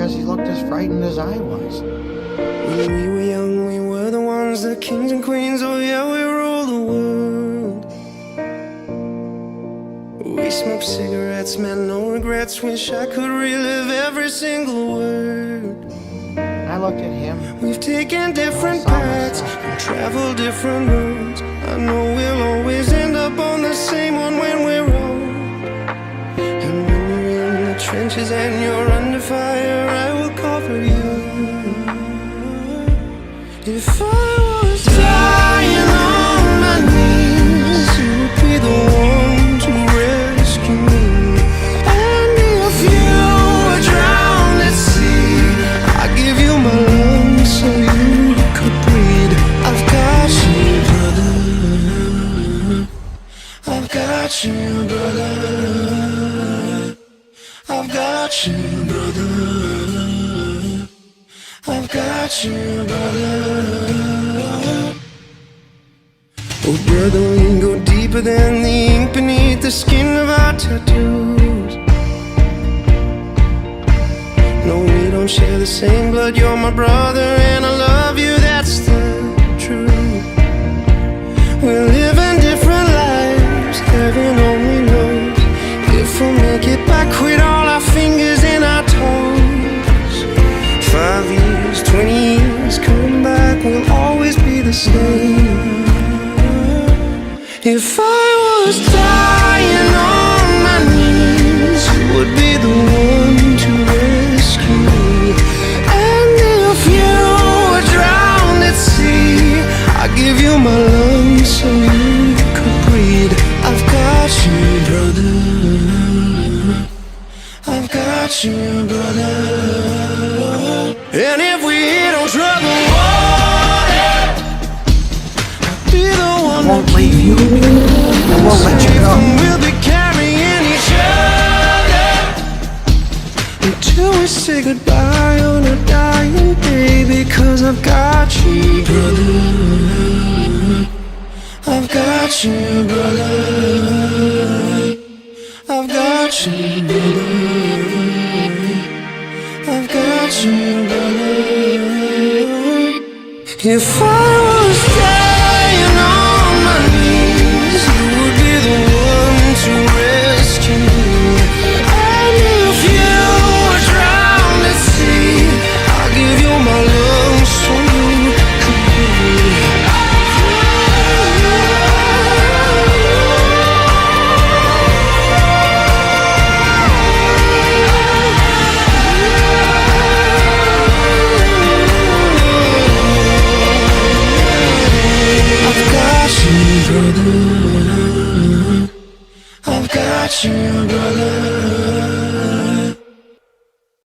because he looked as frightened as I was. When we were young, we were the ones, the kings and queens. Oh yeah, we ruled the world. We smoked cigarettes, man, no regrets. Wish I could relive every single word. I looked at him. We've taken different paths and traveled different roads. I know we'll always end up on the same one when we're old. And when you're in the trenches and you're under fire, I will cover you. If I was dying on my knees, you would be the one to rescue me. And if you were drowned at sea, I'd give you my lungs so you could breathe. I've got you, brother. I've got you, brother. I've got you, brother. I've got you, brother. Oh, brother, we go deeper than the ink beneath the skin of our tattoos. No, we don't share the same blood. You're my brother and I love you, that's the truth. We're living different lives, heaven only knows if we'll make it back with all our fingers and our toes. 5 years, 20 years, come back, we'll always be the same. If I was dying on my knees, you would be the one to rescue me. And if you were drowned at sea, I'd give you my lungs so you could breathe. I've got you, brother. I've got you, brother. And if we hit on troubled water, I'll be the one I won't leave you. I won't let you go. We'll be carrying each other until we say goodbye on our dying day. Because I've got you, brother. I've got you, brother. I've got you, brother. I've got you, brother. If I was dying on my knees, you would be the one to rescue me. And if you were drowned at sea, I'll give you my lungs so you could breathe. I've got you, brother.